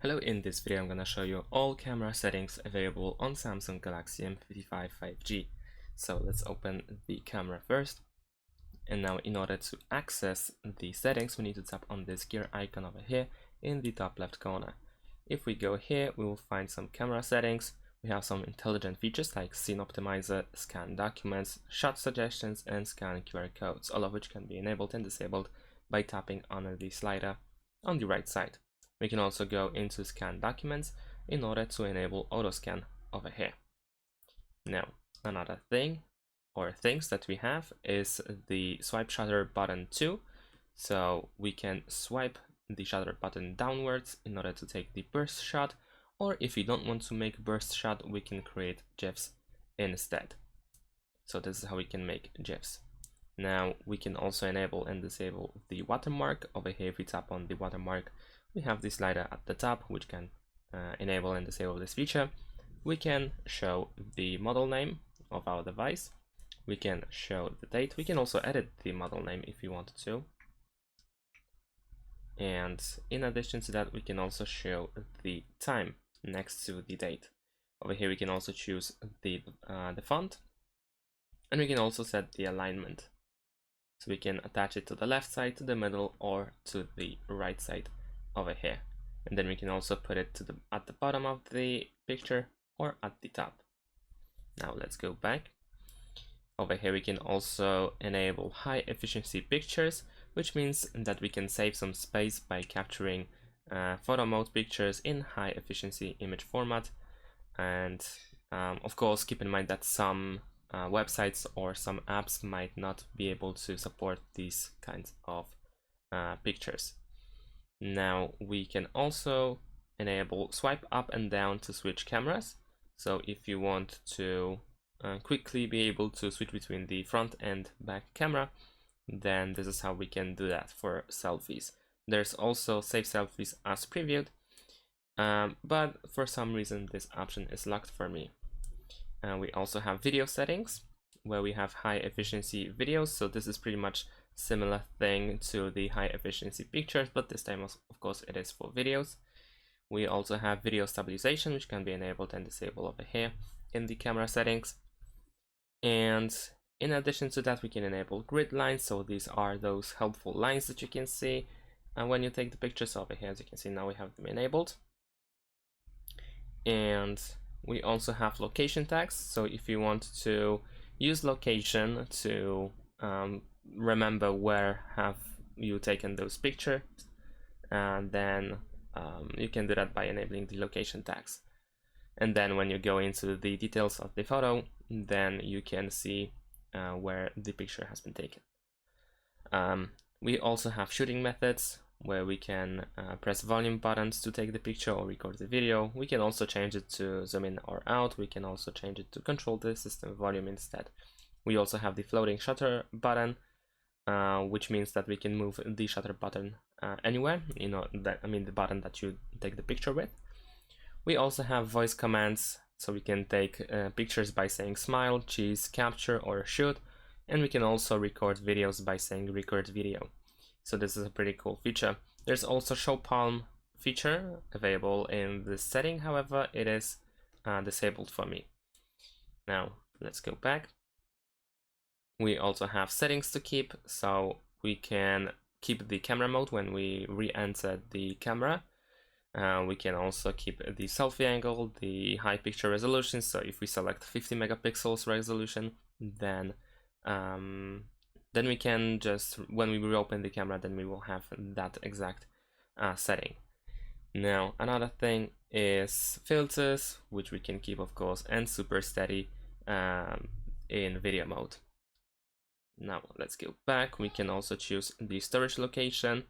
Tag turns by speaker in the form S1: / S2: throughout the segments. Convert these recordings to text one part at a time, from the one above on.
S1: Hello, in this video I'm gonna show you all camera settings available on Samsung Galaxy M55 5G. So let's open the camera first. And now in order to access the settings, we need to tap on this gear icon over here in the top left corner. If we go here, we will find some camera settings. We have some intelligent features like scene optimizer, scan documents, shot suggestions, and scan QR codes, all of which can be enabled and disabled by tapping on the slider on the right side. We can also go into scan documents in order to enable auto scan over here. Now, another thing or things that we have is the swipe shutter button too. So we can swipe the shutter button downwards in order to take the burst shot, or if you don't want to make burst shot, we can create GIFs instead. So this is how we can make GIFs. Now we can also enable and disable the watermark. Over here, if we tap on the watermark, we have the slider at the top which can enable and disable this feature. We can show the model name of our device. We can show the date. We can also edit the model name if you wanted to. And in addition to that, we can also show the time next to the date. Over here, we can also choose the font, and we can also set the alignment. So we can attach it to the left side, to the middle, or to the right side over here. And then we can also put it to at the bottom of the picture or at the top. Now let's go back. Over here we can also enable high efficiency pictures, which means that we can save some space by capturing photo mode pictures in high efficiency image format. And of course, keep in mind that some websites or some apps might not be able to support these kinds of pictures. Now we can also enable swipe up and down to switch cameras. So if you want to quickly be able to switch between the front and back camera, then this is how we can do that for selfies. There's also save selfies as previewed, but for some reason this option is locked for me. We also have video settings where we have high efficiency videos. So this is pretty much similar thing to the high efficiency pictures, but this time of course it is for videos. We also have video stabilization, which can be enabled and disabled over here in the camera settings. And in addition to that, we can enable grid lines. So these are those helpful lines that you can see when you take the pictures. Over here, as you can see, now we have them enabled. And we also have location tags. So if you want to use location to remember where have you taken those pictures, then you can do that by enabling the location tags. And then when you go into the details of the photo, then you can see where the picture has been taken. We also have shooting methods where we can press volume buttons to take the picture or record the video. We can also change it to zoom in or out. We can also change it to control the system volume instead. We also have the floating shutter button, which means that we can move the shutter button anywhere, the button that you take the picture with. We also have voice commands, so we can take pictures by saying smile, cheese, capture, or shoot, and we can also record videos by saying record video. So this is a pretty cool feature. There's also show palm feature available in this setting, however it is disabled for me. Now let's go back. We also have settings to keep, so we can keep the camera mode when we re-enter the camera. We can also keep the selfie angle, the high picture resolution. So if we select 50 megapixels resolution, then we can just, when we reopen the camera, then we will have that exact setting. Now another thing is filters, which we can keep of course, and super steady in video mode. Now let's go back. We can also choose the storage location.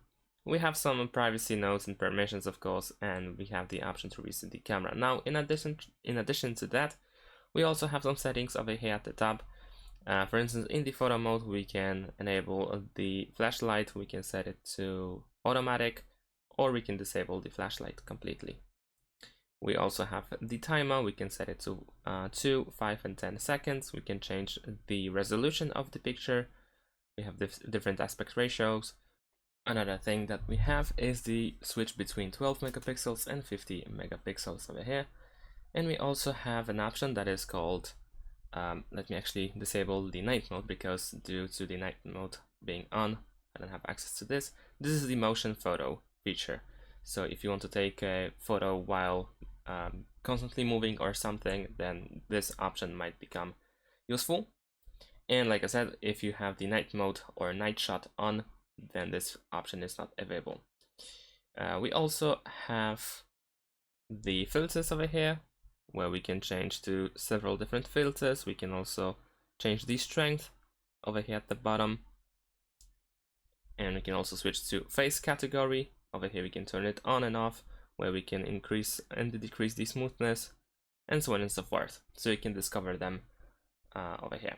S1: We have some privacy notes and permissions of course, and we have the option to reset the camera. Now in addition to that, we also have some settings over here at the top. For instance, in the photo mode, we can enable the flashlight. We can set it to automatic, or we can disable the flashlight completely. We also have the timer. We can set it to 2, 5, and 10 seconds. We can change the resolution of the picture. We have different aspect ratios. Another thing that we have is the switch between 12 megapixels and 50 megapixels over here. And we also have an option that is called, let me actually disable the night mode, because due to the night mode being on, I don't have access to this. This is the motion photo feature. So if you want to take a photo while constantly moving or something, then this option might become useful. And like I said, if you have the night mode or night shot on, then this option is not available. We also have the filters over here, where we can change to several different filters. We can also change the strength over here at the bottom. And we can also switch to face category. Over here we can turn it on and off, where we can increase and decrease the smoothness, and so on and so forth. So you can discover them over here.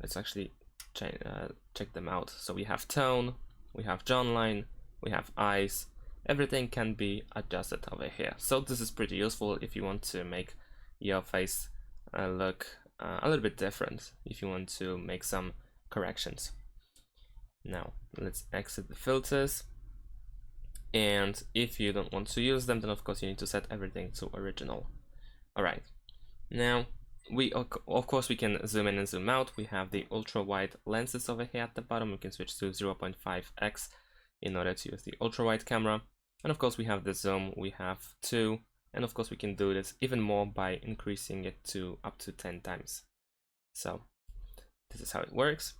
S1: Let's actually check them out. So we have tone, we have jawline, we have eyes. Everything can be adjusted over here. So this is pretty useful if you want to make your face look a little bit different, if you want to make some corrections. Now let's exit the filters, and if you don't want to use them, then of course you need to set everything to original. Alright, now we of course we can zoom in and zoom out. We have the ultra wide lenses over here at the bottom. We can switch to 0.5x in order to use the ultra wide camera, and of course we have the zoom, we have 2, and of course we can do this even more by increasing it to up to 10 times. So this is how it works.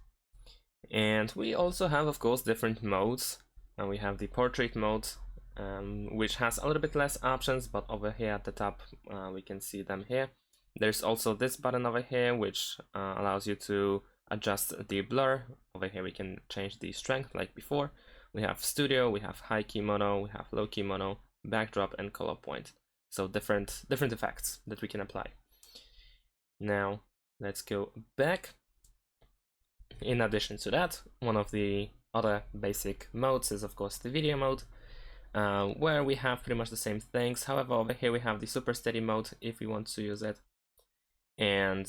S1: And we also have, of course, different modes. And we have the portrait mode, which has a little bit less options, but over here at the top we can see them here. There's also this button over here, which allows you to adjust the blur. Over here we can change the strength like before. We have studio, we have high key mono, we have low key mono, backdrop, and color point. So different effects that we can apply. Now let's go back. In addition to that, one of the other basic modes is of course the video mode, where we have pretty much the same things. However, over here we have the super steady mode if we want to use it, and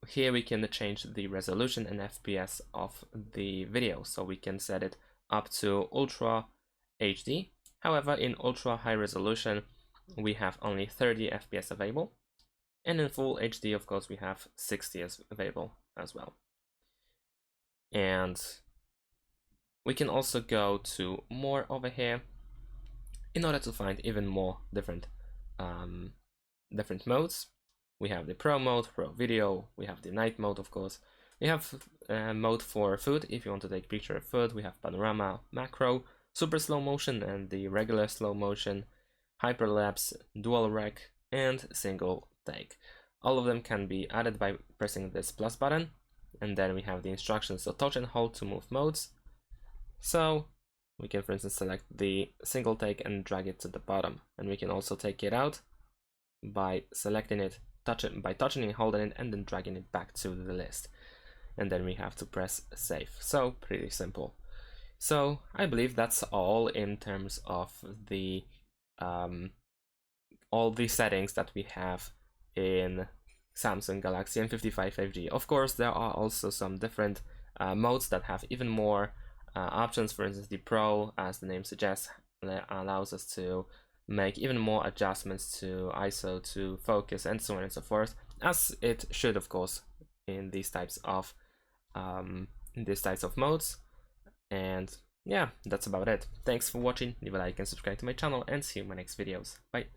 S1: here we can change the resolution and FPS of the video, so we can set it up to Ultra HD. However, in ultra high resolution we have only 30 FPS available, and in full HD of course we have 60 available as well. And we can also go to more over here in order to find even more different modes. We have the Pro mode, Pro video, we have the night mode of course. We have mode for food if you want to take picture of food. We have panorama, macro, super slow motion and the regular slow motion, hyperlapse, dual rec, and single take. All of them can be added by pressing this plus button. And then we have the instructions, so touch and hold to move modes. So we can, for instance, select the single take and drag it to the bottom. And we can also take it out by selecting it, by touching and holding it, and then dragging it back to the list. And then we have to press save. So pretty simple. So I believe that's all in terms of the all the settings that we have in Samsung Galaxy M55 5G. Of course, there are also some different modes that have even more options. For instance, the Pro, as the name suggests, allows us to make even more adjustments to ISO, to focus, and so on and so forth, as it should, of course, in these types of modes. And yeah, that's about it. Thanks for watching. Leave a like and subscribe to my channel, and see you in my next videos. Bye.